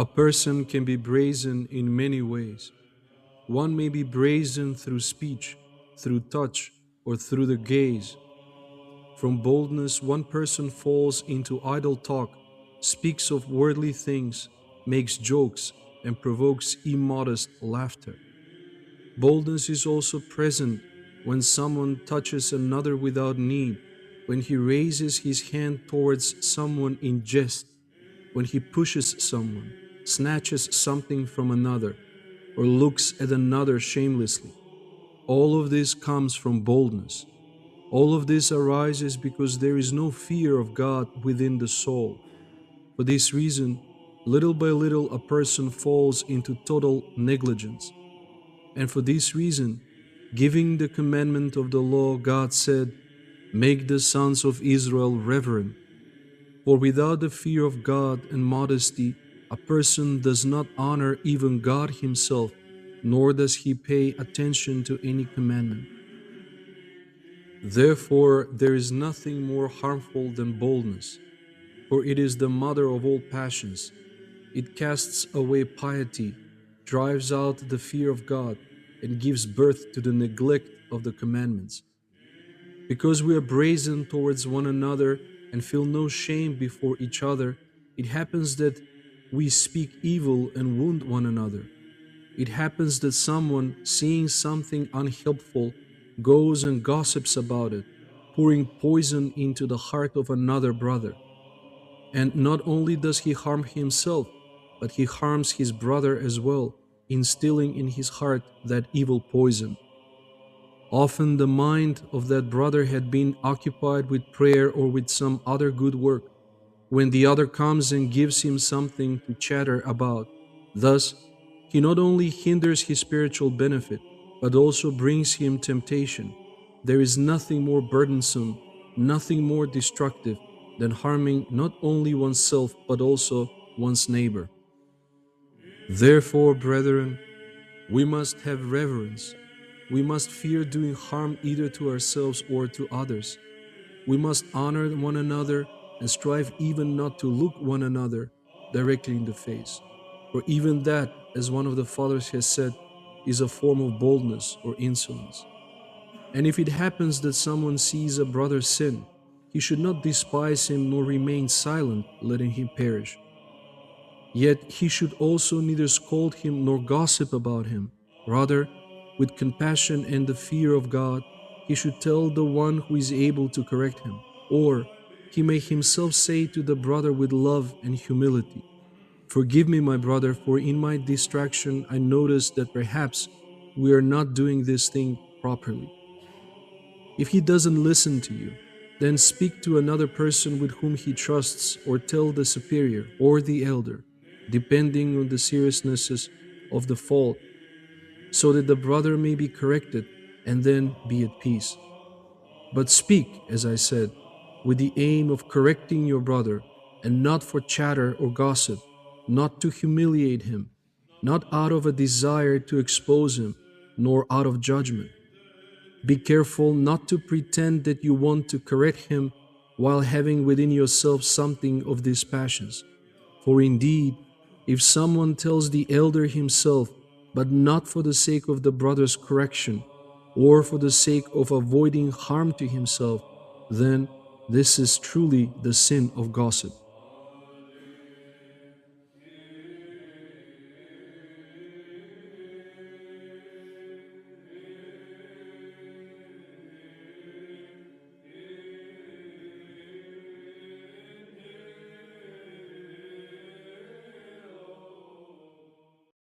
A person can be brazen in many ways. One may be brazen through speech, through touch, or through the gaze. From boldness, one person falls into idle talk, speaks of worldly things, makes jokes, and provokes immodest laughter. Boldness is also present when someone touches another without need, when he raises his hand towards someone in jest, when he pushes someone, snatches something from another, or looks at another shamelessly. All of this comes from boldness. All of this arises because there is no fear of God within the soul. For this reason, little by little a person falls into total negligence. And for this reason, giving the commandment of the law, God said, "Make the sons of Israel reverent." For without the fear of God and modesty, a person does not honor even God himself, nor does he pay attention to any commandment. Therefore, there is nothing more harmful than boldness, for it is the mother of all passions. It casts away piety, drives out the fear of God, and gives birth to the neglect of the commandments. Because we are brazen towards one another and feel no shame before each other, it happens that we speak evil and wound one another. It happens that someone, seeing something unhelpful, goes and gossips about it, pouring poison into the heart of another brother. And not only does he harm himself, but he harms his brother as well, instilling in his heart that evil poison. Often the mind of that brother had been occupied with prayer or with some other good work, when the other comes and gives him something to chatter about. Thus, he not only hinders his spiritual benefit, but also brings him temptation. There is nothing more burdensome, nothing more destructive than harming not only oneself but also one's neighbor. Therefore, brethren, we must have reverence. We must fear doing harm either to ourselves or to others. We must honor one another and strive even not to look one another directly in the face. For even that, as one of the fathers has said, is a form of boldness or insolence. And if it happens that someone sees a brother sin, he should not despise him nor remain silent, letting him perish. Yet he should also neither scold him nor gossip about him. Rather, with compassion and the fear of God, he should tell the one who is able to correct him, or he may himself say to the brother with love and humility, "Forgive me, my brother, for in my distraction I noticed that perhaps we are not doing this thing properly." If he doesn't listen to you, then speak to another person with whom he trusts, or tell the superior or the elder, depending on the seriousness of the fault, so that the brother may be corrected and then be at peace. But speak, as I said, with the aim of correcting your brother, and not for chatter or gossip, not to humiliate him, not out of a desire to expose him, nor out of judgment. Be careful not to pretend that you want to correct him while having within yourself something of these passions. For indeed, if someone tells the elder himself, but not for the sake of the brother's correction, or for the sake of avoiding harm to himself, then this is truly the sin of gossip.